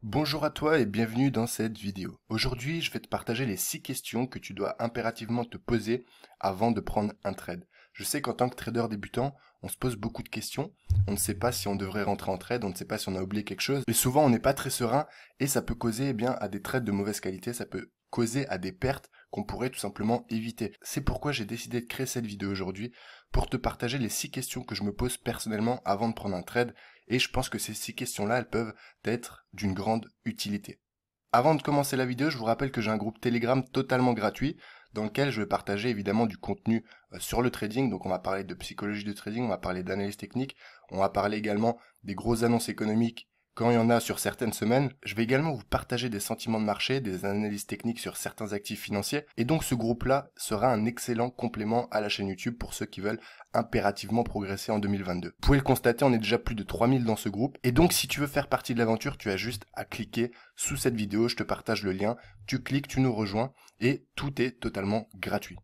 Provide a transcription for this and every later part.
Bonjour à toi et bienvenue dans cette vidéo. Aujourd'hui, je vais te partager les 6 questions que tu dois impérativement te poser avant de prendre un trade. Je sais qu'en tant que trader débutant, on se pose beaucoup de questions. On ne sait pas si on devrait rentrer en trade, on ne sait pas si on a oublié quelque chose. Et souvent, on n'est pas très serein et ça peut causer à des trades de mauvaise qualité, ça peut causer à des pertes qu'on pourrait tout simplement éviter. C'est pourquoi j'ai décidé de créer cette vidéo aujourd'hui pour te partager les 6 questions que je me pose personnellement avant de prendre un trade. Et je pense que ces 6 questions-là, elles peuvent être d'une grande utilité. Avant de commencer la vidéo, je vous rappelle que j'ai un groupe Telegram totalement gratuit dans lequel je vais partager évidemment du contenu sur le trading. Donc on va parler de psychologie de trading, on va parler d'analyse technique, on va parler également des grosses annonces économiques quand il y en a sur certaines semaines. Je vais également vous partager des sentiments de marché, des analyses techniques sur certains actifs financiers. Et donc ce groupe-là sera un excellent complément à la chaîne YouTube pour ceux qui veulent impérativement progresser en 2022. Vous pouvez le constater, on est déjà plus de 3000 dans ce groupe. Et donc si tu veux faire partie de l'aventure, tu as juste à cliquer sous cette vidéo, je te partage le lien, tu cliques, tu nous rejoins et tout est totalement gratuit.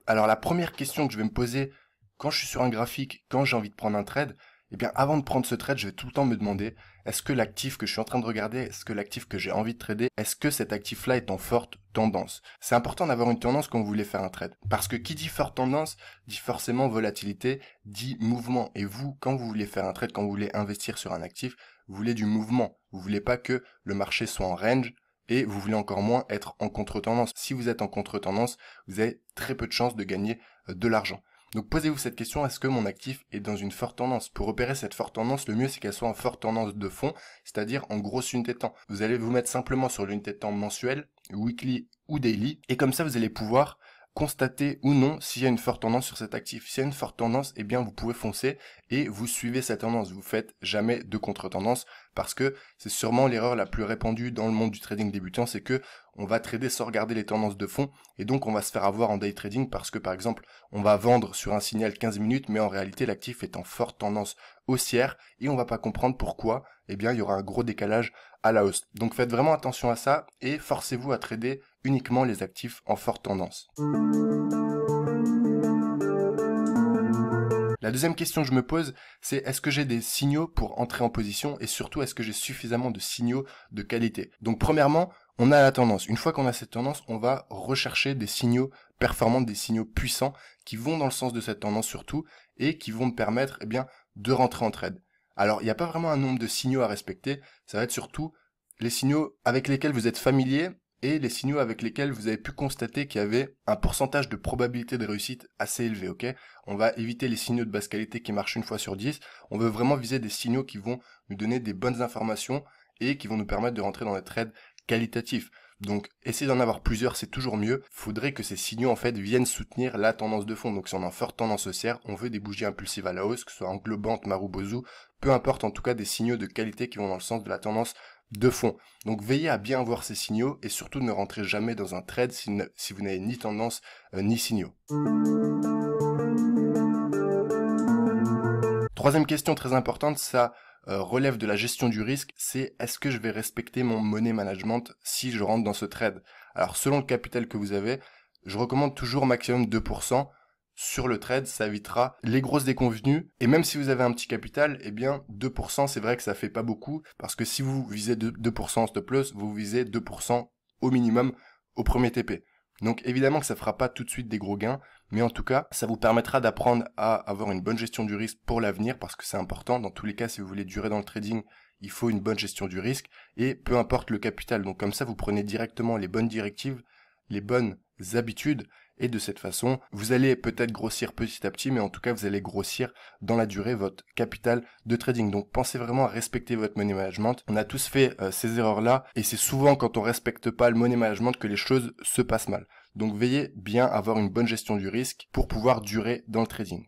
Alors la première question que je vais me poser quand je suis sur un graphique, quand j'ai envie de prendre un trade, avant de prendre ce trade, je vais tout le temps me demander, est-ce que l'actif que je suis en train de regarder, est-ce que l'actif que j'ai envie de trader, est-ce que cet actif-là est en forte tendance? C'est important d'avoir une tendance quand vous voulez faire un trade. Parce que qui dit forte tendance, dit forcément volatilité, dit mouvement. Et vous, quand vous voulez faire un trade, quand vous voulez investir sur un actif, vous voulez du mouvement. Vous voulez pas que le marché soit en range, et vous voulez encore moins être en contre-tendance. Si vous êtes en contre-tendance, vous avez très peu de chances de gagner de l'argent. Donc posez-vous cette question, est-ce que mon actif est dans une forte tendance? Pour repérer cette forte tendance, le mieux c'est qu'elle soit en forte tendance de fond, c'est-à-dire en grosse unité de temps. Vous allez vous mettre simplement sur l'unité de temps mensuelle, weekly ou daily, et comme ça vous allez pouvoir constater ou non s'il y a une forte tendance sur cet actif. S'il y a une forte tendance, vous pouvez foncer et vous suivez cette tendance. Vous faites jamais de contre-tendance parce que c'est sûrement l'erreur la plus répandue dans le monde du trading débutant, c'est que on va trader sans regarder les tendances de fond et donc on va se faire avoir en day trading parce que par exemple on va vendre sur un signal 15 minutes mais en réalité l'actif est en forte tendance haussière et on va pas comprendre pourquoi il y aura un gros décalage à la hausse. Donc faites vraiment attention à ça et forcez-vous à trader uniquement les actifs en forte tendance. La deuxième question que je me pose, c'est est-ce que j'ai des signaux pour entrer en position et surtout est-ce que j'ai suffisamment de signaux de qualité? Donc premièrement, on a la tendance. Une fois qu'on a cette tendance, on va rechercher des signaux performants, des signaux puissants qui vont dans le sens de cette tendance surtout et qui vont me permettre de rentrer en trade. Alors il n'y a pas vraiment un nombre de signaux à respecter, ça va être surtout les signaux avec lesquels vous êtes familier et les signaux avec lesquels vous avez pu constater qu'il y avait un pourcentage de probabilité de réussite assez élevé, ok? On va éviter les signaux de basse qualité qui marchent une fois sur 10. On veut vraiment viser des signaux qui vont nous donner des bonnes informations et qui vont nous permettre de rentrer dans des trades qualitatifs. Donc, essayez d'en avoir plusieurs, c'est toujours mieux. Faudrait que ces signaux, viennent soutenir la tendance de fond. Donc, si on est en forte tendance haussière, on veut des bougies impulsives à la hausse, que ce soit englobantes, Marubozu, peu importe, en tout cas, des signaux de qualité qui vont dans le sens de la tendance de fond. Donc veillez à bien voir ces signaux et surtout ne rentrez jamais dans un trade si vous n'avez ni tendance ni signaux. Troisième question très importante, ça relève de la gestion du risque, c'est est-ce que je vais respecter mon money management si je rentre dans ce trade? Alors selon le capital que vous avez, je recommande toujours maximum 2%. Sur le trade, ça évitera les grosses déconvenues. Et même si vous avez un petit capital, 2%, c'est vrai que ça fait pas beaucoup. Parce que si vous visez 2% en stop loss, vous visez 2% au minimum au premier TP. Donc évidemment que ça fera pas tout de suite des gros gains. Mais en tout cas, ça vous permettra d'apprendre à avoir une bonne gestion du risque pour l'avenir. Parce que c'est important. Dans tous les cas, si vous voulez durer dans le trading, il faut une bonne gestion du risque. Et peu importe le capital. Donc comme ça, vous prenez directement les bonnes directives, les bonnes habitudes. Et de cette façon, vous allez peut-être grossir petit à petit, mais en tout cas, vous allez grossir dans la durée votre capital de trading. Donc, pensez vraiment à respecter votre money management. On a tous fait ces erreurs-là, et c'est souvent quand on respecte pas le money management que les choses se passent mal. Donc, veillez bien à avoir une bonne gestion du risque pour pouvoir durer dans le trading.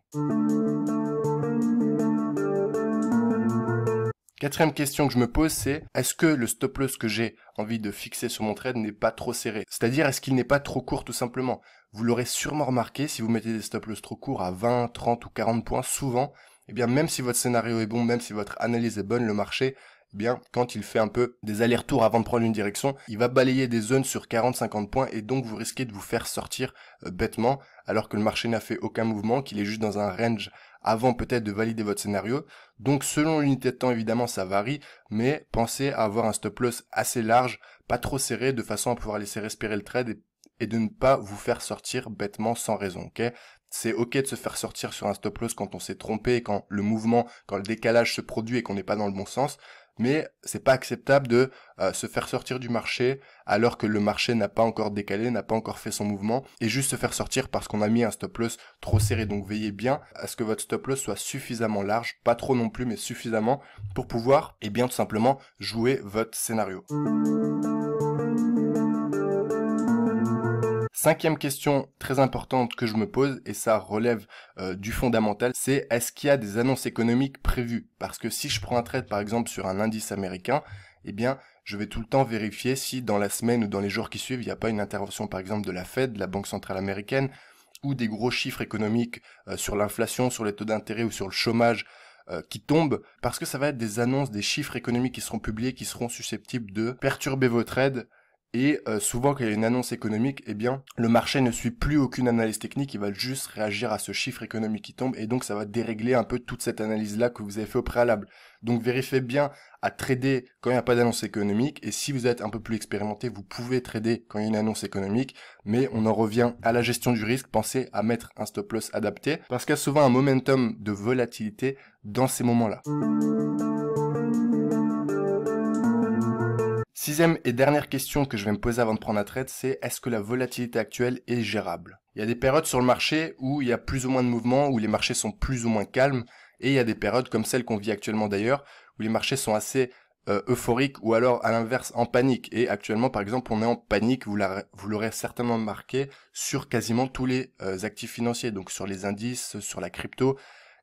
Quatrième question que je me pose, c'est est-ce que le stop loss que j'ai envie de fixer sur mon trade n'est pas trop serré? C'est-à-dire, est-ce qu'il n'est pas trop court tout simplement? Vous l'aurez sûrement remarqué, si vous mettez des stop loss trop courts à 20, 30 ou 40 points, souvent, même si votre scénario est bon, même si votre analyse est bonne, le marché, bien quand il fait un peu des allers-retours avant de prendre une direction, il va balayer des zones sur 40-50 points et donc vous risquez de vous faire sortir bêtement alors que le marché n'a fait aucun mouvement, qu'il est juste dans un range avant peut-être de valider votre scénario. Donc selon l'unité de temps évidemment ça varie, mais pensez à avoir un stop loss assez large, pas trop serré, de façon à pouvoir laisser respirer le trade et de ne pas vous faire sortir bêtement sans raison, ok? C'est ok de se faire sortir sur un stop loss quand on s'est trompé, quand le mouvement, quand le décalage se produit et qu'on n'est pas dans le bon sens, mais c'est pas acceptable de se faire sortir du marché alors que le marché n'a pas encore décalé, n'a pas encore fait son mouvement, et juste se faire sortir parce qu'on a mis un stop loss trop serré. Donc veillez bien à ce que votre stop loss soit suffisamment large, pas trop non plus, mais suffisamment pour pouvoir, et bien tout simplement, jouer votre scénario. Cinquième question très importante que je me pose, et ça relève du fondamental, c'est est-ce qu'il y a des annonces économiques prévues? Parce que si je prends un trade par exemple sur un indice américain, eh bien je vais tout le temps vérifier si dans la semaine ou dans les jours qui suivent, il n'y a pas une intervention par exemple de la Fed, de la Banque Centrale Américaine, ou des gros chiffres économiques sur l'inflation, sur les taux d'intérêt ou sur le chômage qui tombent, parce que ça va être des annonces, des chiffres économiques qui seront publiés, qui seront susceptibles de perturber vos trades. Et souvent, quand il y a une annonce économique, eh bien, le marché ne suit plus aucune analyse technique, il va juste réagir à ce chiffre économique qui tombe, et donc ça va dérégler un peu toute cette analyse-là que vous avez fait au préalable. Donc vérifiez bien à trader quand il n'y a pas d'annonce économique, et si vous êtes un peu plus expérimenté, vous pouvez trader quand il y a une annonce économique, mais on en revient à la gestion du risque. Pensez à mettre un stop loss adapté, parce qu'il y a souvent un momentum de volatilité dans ces moments-là. Sixième et dernière question que je vais me poser avant de prendre un trade, c'est est-ce que la volatilité actuelle est gérable? Il y a des périodes sur le marché où il y a plus ou moins de mouvements, où les marchés sont plus ou moins calmes, et il y a des périodes comme celle qu'on vit actuellement d'ailleurs, où les marchés sont assez euphoriques ou alors à l'inverse en panique. Et actuellement par exemple on est en panique, vous l'aurez certainement marqué sur quasiment tous les actifs financiers, donc sur les indices, sur la crypto.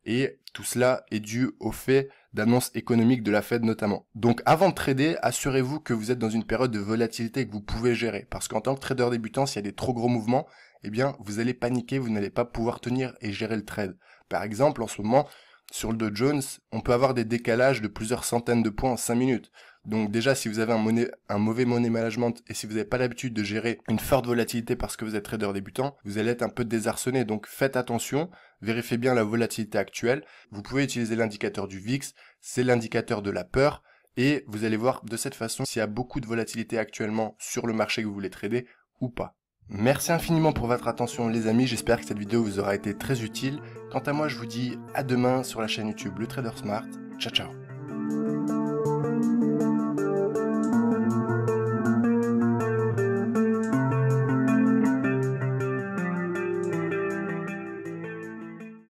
Et tout cela est dû au fait d'annonces économiques de la Fed notamment. Donc avant de trader, assurez-vous que vous êtes dans une période de volatilité que vous pouvez gérer. Parce qu'en tant que trader débutant, s'il y a des trop gros mouvements, eh bien vous allez paniquer, vous n'allez pas pouvoir tenir et gérer le trade. Par exemple, en ce moment, sur le Dow Jones, on peut avoir des décalages de plusieurs centaines de points en 5 minutes. Donc déjà, si vous avez un mauvais money management et si vous n'avez pas l'habitude de gérer une forte volatilité parce que vous êtes trader débutant, vous allez être un peu désarçonné. Donc faites attention, vérifiez bien la volatilité actuelle. Vous pouvez utiliser l'indicateur du VIX, c'est l'indicateur de la peur. Et vous allez voir de cette façon s'il y a beaucoup de volatilité actuellement sur le marché que vous voulez trader ou pas. Merci infiniment pour votre attention les amis, j'espère que cette vidéo vous aura été très utile. Quant à moi, je vous dis à demain sur la chaîne YouTube Le Trader Smart. Ciao ciao.